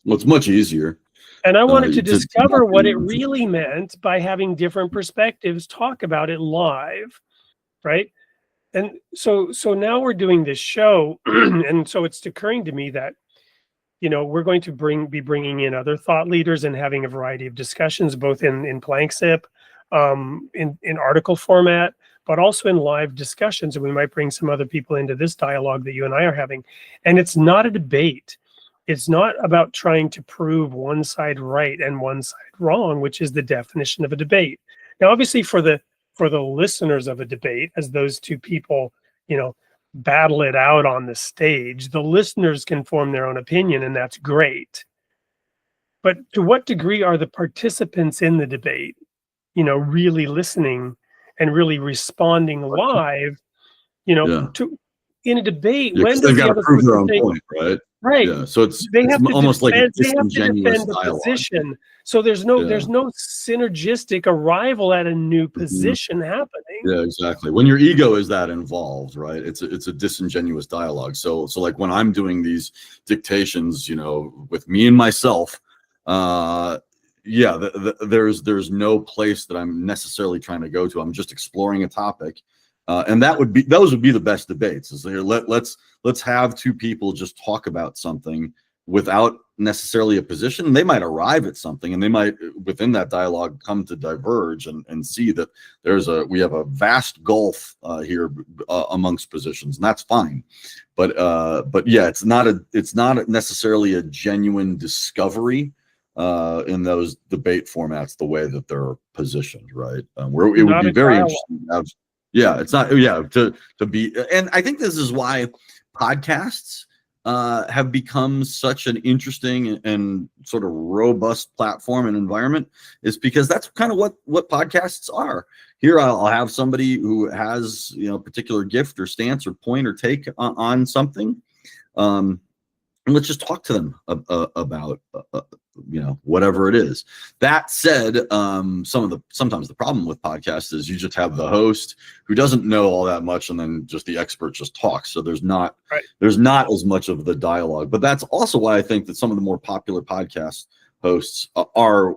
S3: Well, it's much easier.
S2: And I wanted to discover what it really meant by having different perspectives talk about it live, right? And so now we're doing this show, and so it's occurring to me that, we're going to be bringing in other thought leaders and having a variety of discussions, both in Planksip, in article format, but also in live discussions. And we might bring some other people into this dialogue that you and I are having. And it's not a debate. It's not about trying to prove one side right and one side wrong, which is the definition of a debate. Now, obviously, for the listeners of a debate, as those two people, battle it out on the stage, the listeners can form their own opinion, and that's great. But to what degree are the participants in the debate, really listening and really responding live, in a debate?
S3: Yeah,
S2: when
S3: they've
S2: does
S3: got
S2: the
S3: to
S2: other
S3: prove their
S2: person
S3: own point, right?
S2: Right.
S3: Yeah. So it's
S2: have to
S3: almost like a disingenuous
S2: they have to defend
S3: dialogue.
S2: a position. So there's no synergistic arrival at a new position happening.
S3: Yeah, exactly. When your ego is that involved, right? It's a disingenuous dialogue. So like when I'm doing these dictations, with me and myself, there's no place that I'm necessarily trying to go to. I'm just exploring a topic. And those would be the best debates. Is here, let's have two people just talk about something without necessarily a position. They might arrive at something, and they might within that dialogue come to diverge and see that we have a vast gulf here amongst positions, and that's fine. But yeah, it's not necessarily a genuine discovery in those debate formats the way that they're positioned, right? Where it would be very interesting to have. Yeah, it's not. Yeah, to be, and I think this is why podcasts have become such an interesting and sort of robust platform and environment, is because that's kind of what podcasts are. Here, I'll have somebody who has a particular gift or stance or point or take on something, and let's just talk to them about whatever it is. That said, sometimes the problem with podcasts is you just have the host who doesn't know all that much, and then just the expert just talks. So there's not as much of the dialogue. But that's also why I think that some of the more popular podcast hosts are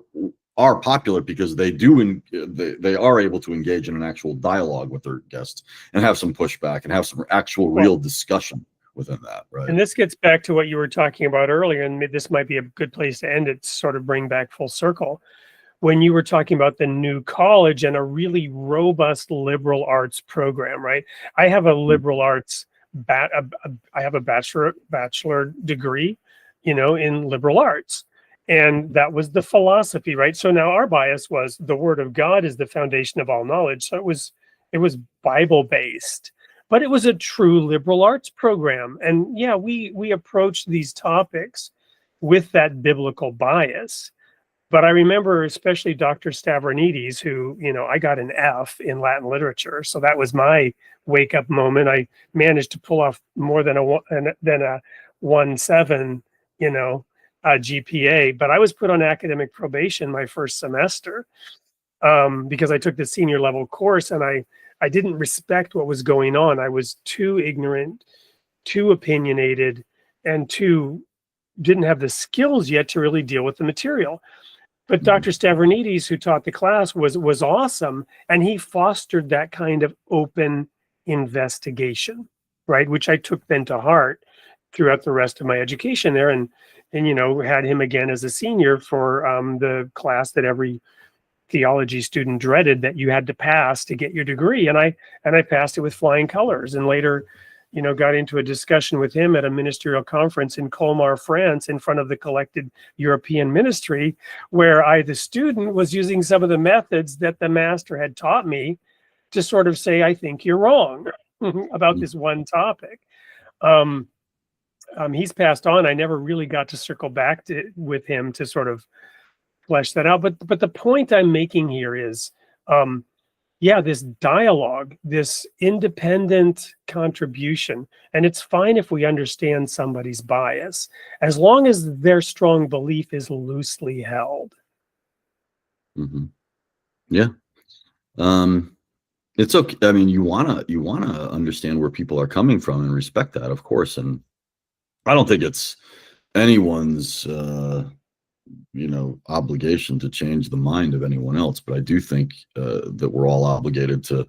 S3: popular, because they are able to engage in an actual dialogue with their guests and have some pushback and have some actual real discussion within that, right?
S2: And this gets back to what you were talking about earlier, and this might be a good place to end it, sort of bring back full circle. When you were talking about the new college and a really robust liberal arts program, right? I have a liberal arts, I have a bachelor degree, in liberal arts. And that was the philosophy, right? So now our bias was the Word of God is the foundation of all knowledge. So it was Bible-based. But it was a true liberal arts program. And yeah, we approached these topics with that biblical bias. But I remember especially Dr. Stavronidis, who, I got an F in Latin literature. So that was my wake up moment. I managed to pull off more than a 1.7, GPA, but I was put on academic probation my first semester because I took the senior level course, and I didn't respect what was going on. I was too ignorant, too opinionated, and didn't have the skills yet to really deal with the material. But Dr. Stavronidis, who taught the class, was awesome, and he fostered that kind of open investigation, right? Which I took then to heart throughout the rest of my education there, and had him again as a senior for the class that every theology student dreaded that you had to pass to get your degree, and I passed it with flying colors, and later got into a discussion with him at a ministerial conference in Colmar, France, in front of the collected European ministry, where I, the student, was using some of the methods that the master had taught me to sort of say, I think you're wrong about this one topic. He's passed on. I never really got to circle back with him to sort of flesh that out. But the point I'm making here is, this dialogue, this independent contribution, and it's fine if we understand somebody's bias, as long as their strong belief is loosely held.
S3: Mm-hmm. Yeah. It's okay. I mean, you wanna understand where people are coming from and respect that, of course. And I don't think it's anyone's obligation to change the mind of anyone else, but I do think that we're all obligated to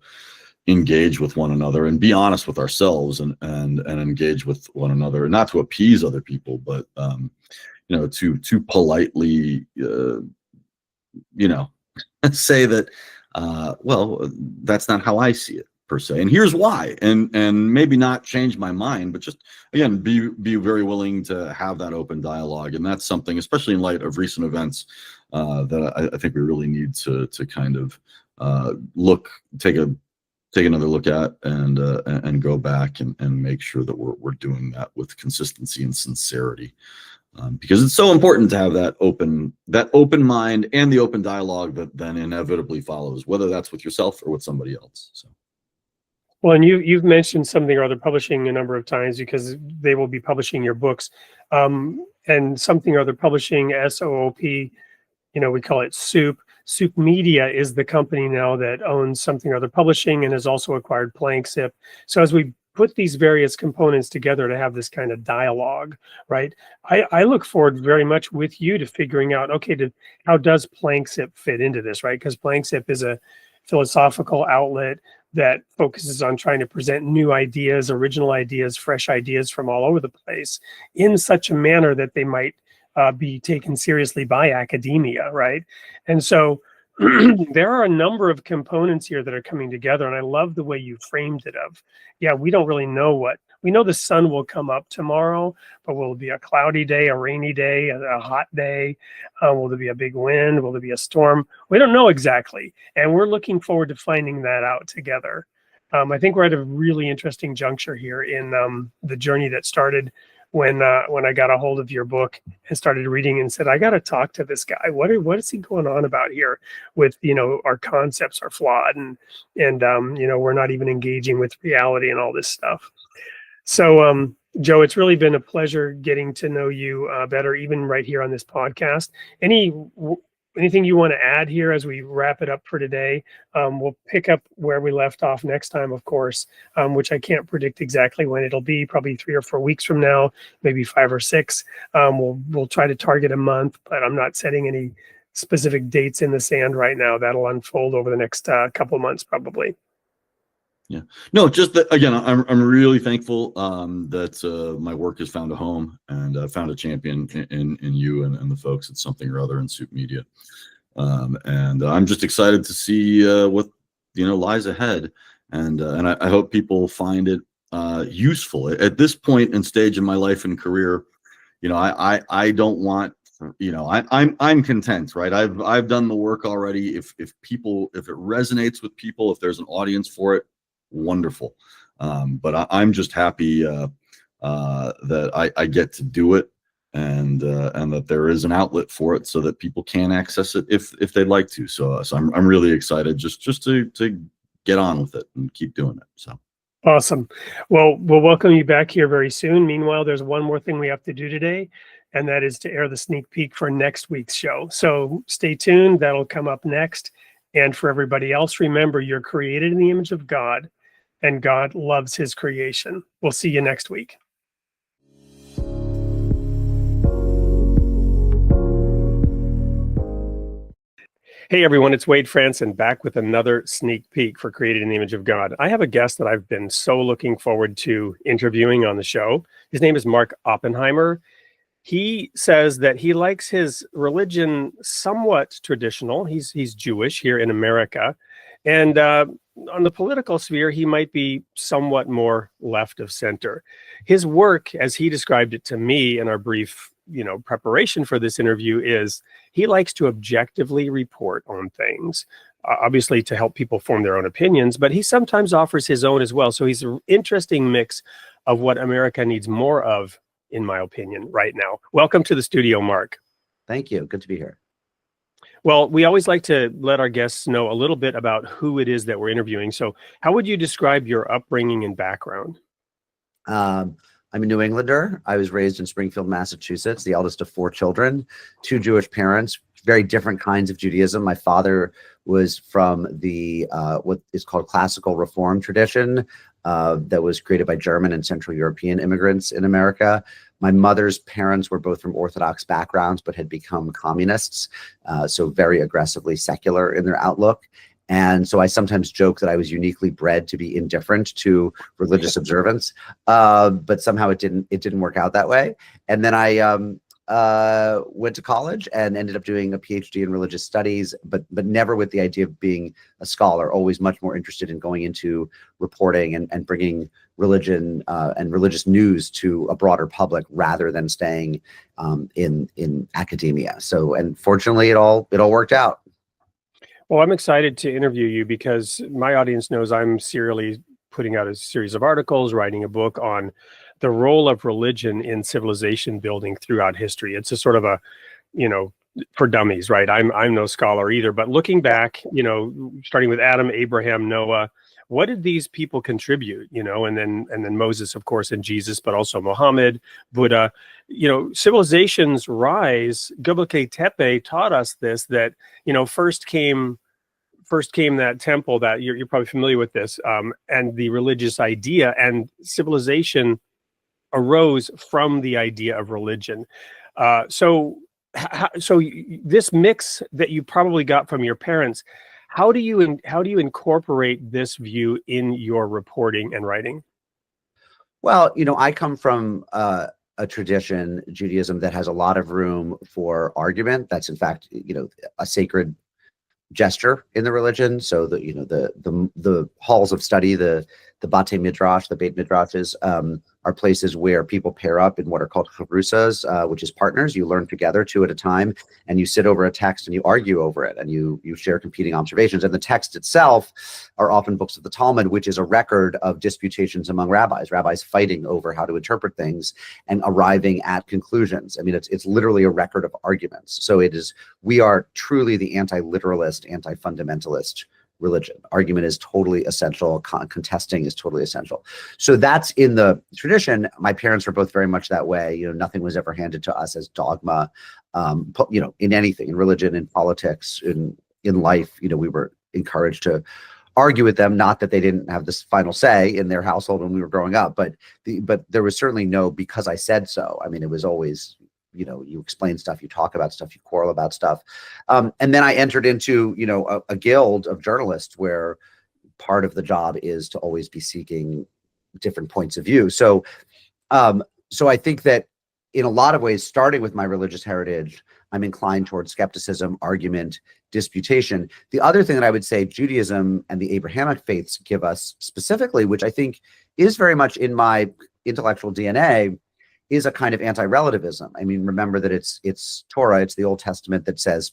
S3: engage with one another and be honest with ourselves and engage with one another, not to appease other people, but to politely say that that's not how I see it, per se, and here's why, and maybe not change my mind, but just again be very willing to have that open dialogue. And that's something, especially in light of recent events, that I think we really need to kind of take another look at and go back and make sure that we're doing that with consistency and sincerity, because it's so important to have that open mind and the open dialogue that then inevitably follows, whether that's with yourself or with somebody else. So.
S2: Well, and you've mentioned Something or Other Publishing a number of times, because they will be publishing your books. And Something or Other Publishing, SOOP, we call it SOUP. SOUP Media is the company now that owns Something or Other Publishing and has also acquired Planksip. So as we put these various components together to have this kind of dialogue, right? I look forward very much with you to figuring out, okay, how does Planksip fit into this, right? Because Planksip is a philosophical outlet that focuses on trying to present new ideas, original ideas, fresh ideas from all over the place in such a manner that they might be taken seriously by academia, right? And so there are a number of components here that are coming together, and I love the way you framed it of, we don't really know we know the sun will come up tomorrow, but will it be a cloudy day, a rainy day, a hot day? Will there be a big wind? Will there be a storm? We don't know exactly. And we're looking forward to finding that out together. I think we're at a really interesting juncture here in the journey that started when I got a hold of your book and started reading and said, I got to talk to this guy. What is he going on about here with, our concepts are flawed and we're not even engaging with reality and all this stuff. So, Joe, it's really been a pleasure getting to know you better, even right here on this podcast. Anything you want to add here as we wrap it up for today? We'll pick up where we left off next time, of course, which I can't predict exactly when it'll be, probably 3 or 4 weeks from now, maybe 5 or 6. We'll try to target a month, but I'm not setting any specific dates in the sand right now. That'll unfold over the next couple of months, probably.
S3: Yeah, no, just that, again, I'm really thankful that my work has found a home and found a champion in you and the folks at Something or Other and SOUP Media. And I'm just excited to see what lies ahead, and I hope people find it useful at this point and stage in my life and career. I don't want, I'm content, right? I've done the work already. If it resonates with people, if there's an audience for it, wonderful. But I'm just happy that I get to do it, and that there is an outlet for it so that people can access it if they'd like to. So I'm really excited just to get on with it and keep doing it. So
S2: awesome. Well, we'll welcome you back here very soon. Meanwhile, there's one more thing we have to do today, and that is to air the sneak peek for next week's show. So stay tuned. That'll come up next. And for everybody else, remember, you're created in the image of God, and God loves his creation. We'll see you next week. Hey everyone, it's Wade Franson back with another sneak peek for Created in the Image of God. I have a guest that I've been so looking forward to interviewing on the show. His name is Mark Oppenheimer. He says that he likes his religion somewhat traditional. He's Jewish here in America. And on the political sphere, he might be somewhat more left of center. His work, as he described it to me in our brief preparation for this interview, is he likes to objectively report on things, obviously to help people form their own opinions, but he sometimes offers his own as well. So he's an interesting mix of what America needs more of, in my opinion, right now. Welcome to the studio, Mark.
S15: Thank you. Good to be here.
S2: Well, we always like to let our guests know a little bit about who it is that we're interviewing. So how would you describe your upbringing and background?
S15: I'm a New Englander. I was raised in Springfield, Massachusetts, the eldest of 4 children, 2 Jewish parents, very different kinds of Judaism. My father was from the what is called classical Reform tradition that was created by German and Central European immigrants in America. My mother's parents were both from Orthodox backgrounds, but had become communists, so very aggressively secular in their outlook. And so I sometimes joke that I was uniquely bred to be indifferent to religious observance, but somehow it didn't work out that way. And then I went to college and ended up doing a PhD in religious studies, but never with the idea of being a scholar, always much more interested in going into reporting and bringing religion and religious news to a broader public rather than staying in academia. So, and fortunately it all worked out.
S2: Well, I'm excited to interview you because my audience knows I'm serially putting out a series of articles, writing a book on the role of religion in civilization building throughout history. It's a sort of a, for dummies, right? I'm no scholar either, but looking back, starting with Adam, Abraham, Noah, what did these people contribute, and then Moses, of course, and Jesus, but also Muhammad, Buddha, civilization's rise, Göbekli Tepe taught us this, that, first came that temple that you're probably familiar with this, and the religious idea, and civilization arose from the idea of religion. So this mix that you probably got from your parents, how do you incorporate this view in your reporting and writing?
S15: Well, I come from a tradition, Judaism, that has a lot of room for argument. That's in fact, a sacred gesture in the religion. So the halls of study, the Bate Midrash, the Beit Midrashes, are places where people pair up in what are called chavrusas, which is partners. You learn together 2 at a time, and you sit over a text and you argue over it, and you share competing observations. And the text itself are often books of the Talmud, which is a record of disputations among rabbis fighting over how to interpret things and arriving at conclusions. I mean, it's literally a record of arguments. So we are truly the anti-literalist, anti-fundamentalist religion. Argument is totally essential. Contesting is totally essential. So that's in the tradition. My parents were both very much that way. Nothing was ever handed to us as dogma, in anything, in religion, in politics, in life. We were encouraged to argue with them. Not that they didn't have this final say in their household when we were growing up, but there was certainly no because I said so. I mean, it was always, you explain stuff, you talk about stuff, you quarrel about stuff. And then I entered into, a guild of journalists where part of the job is to always be seeking different points of view. So I think that in a lot of ways, starting with my religious heritage, I'm inclined towards skepticism, argument, disputation. The other thing that I would say Judaism and the Abrahamic faiths give us specifically, which I think is very much in my intellectual DNA, is a kind of anti-relativism. I mean, remember that it's Torah, it's the Old Testament that says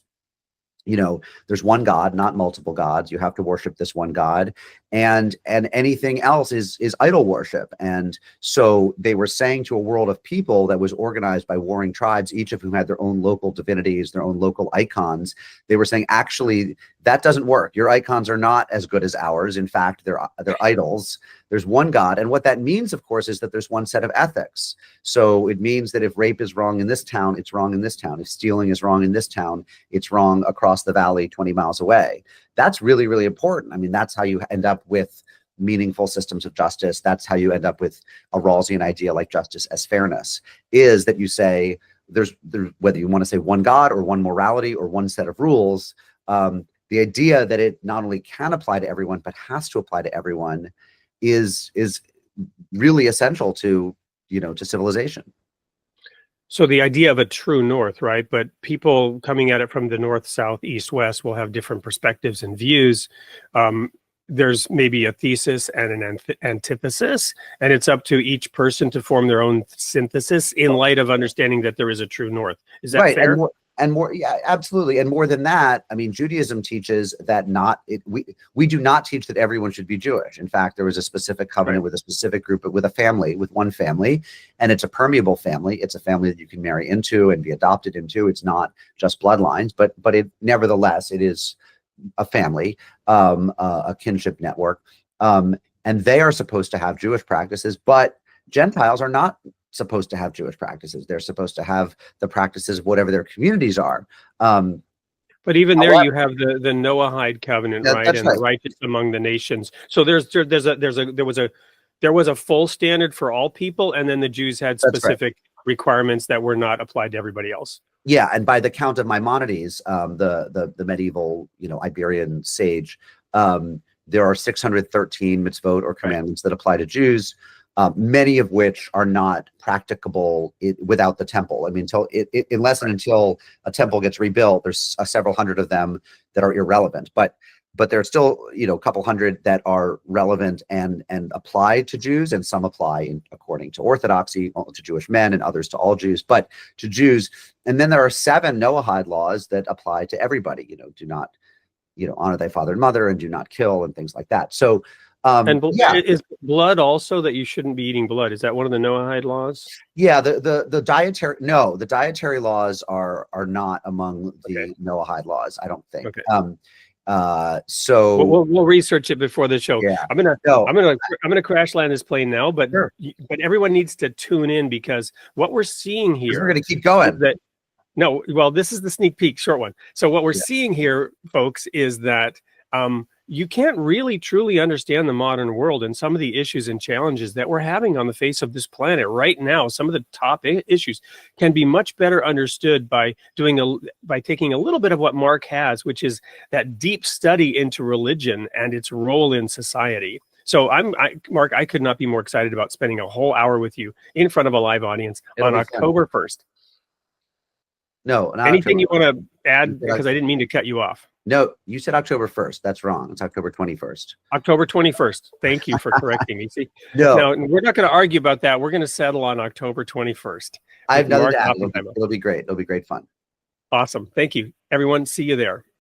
S15: there's one God, not multiple gods. You have to worship this one God, and anything else is idol worship. And so they were saying to a world of people that was organized by warring tribes, each of whom had their own local divinities, their own local icons. They were saying, actually, that doesn't work. Your icons are not as good as ours. In fact, they're idols. There's one God. And what that means, of course, is that there's one set of ethics. So it means that if rape is wrong in this town, it's wrong in this town. If stealing is wrong in this town, it's wrong across the valley 20 miles away. That's really, really important. I mean, that's how you end up with meaningful systems of justice. That's how you end up with a Rawlsian idea like justice as fairness, is that you say there's whether you want to say one God or one morality or one set of rules, the idea that it not only can apply to everyone, but has to apply to everyone is really essential to civilization.
S2: So the idea of a true north, right? But people coming at it from the north, south, east, west will have different perspectives and views. There's maybe a thesis and an antithesis, and it's up to each person to form their own synthesis in light of understanding that there is a true north. Is that
S15: right?
S2: fair?
S15: And more, yeah, absolutely. And more than that, I mean, Judaism teaches that we do not teach that everyone should be Jewish. In fact, there was a specific covenant with a specific group, with a family, with one family, and it's a permeable family. It's a family that you can marry into and be adopted into. It's not just bloodlines, but nevertheless, it is a family, a kinship network, and they are supposed to have Jewish practices, but Gentiles are not supposed to have Jewish practices. They're supposed to have the practices of whatever their communities are.
S2: But even there, you have the Noahide covenant, right? And
S15: right.
S2: The righteous among the nations. So there was a full standard for all people, and then the Jews had specific requirements that were not applied to everybody else.
S15: Yeah, and by the count of Maimonides, the medieval Iberian sage, there are 613 mitzvot or commandments that apply to Jews. Many of which are not practicable without the temple. I mean, unless and until a temple gets rebuilt, there's several hundred of them that are irrelevant. But there are still, a couple hundred that are relevant and apply to Jews, and some apply according to Orthodoxy to Jewish men, and others to all Jews, but to Jews. And then there are 7 Noahide laws that apply to everybody. Do not, honor thy father and mother, and do not kill, and things like that. So. Is
S2: blood also that you shouldn't be eating blood? Is that one of the Noahide laws?
S15: Yeah, the dietary laws are not among the Noahide laws, I don't think.
S2: Okay.
S15: So
S2: we'll research it before the show.
S15: Yeah.
S2: I'm gonna crash land this plane now, but everyone needs to tune in, because what we're seeing here.
S15: We're gonna keep going.
S2: This is the sneak peek, short one. So what we're seeing here, folks, is that you can't really truly understand the modern world and some of the issues and challenges that we're having on the face of this planet right now. Some of the top issues can be much better understood by taking a little bit of what Mark has, which is that deep study into religion and its role in society. So Mark, I could not be more excited about spending a whole hour with you in front of a live audience on October 1st.
S15: No,
S2: anything you want to add? Because I didn't mean to cut you off.
S15: No, you said October 1st. That's wrong. It's October 21st.
S2: October 21st. Thank you for correcting me. See,
S15: no,
S2: we're not going to argue about that. We're going to settle on October 21st.
S15: I have nothing to add. It'll be great. It'll be great fun.
S2: Awesome. Thank you, everyone. See you there.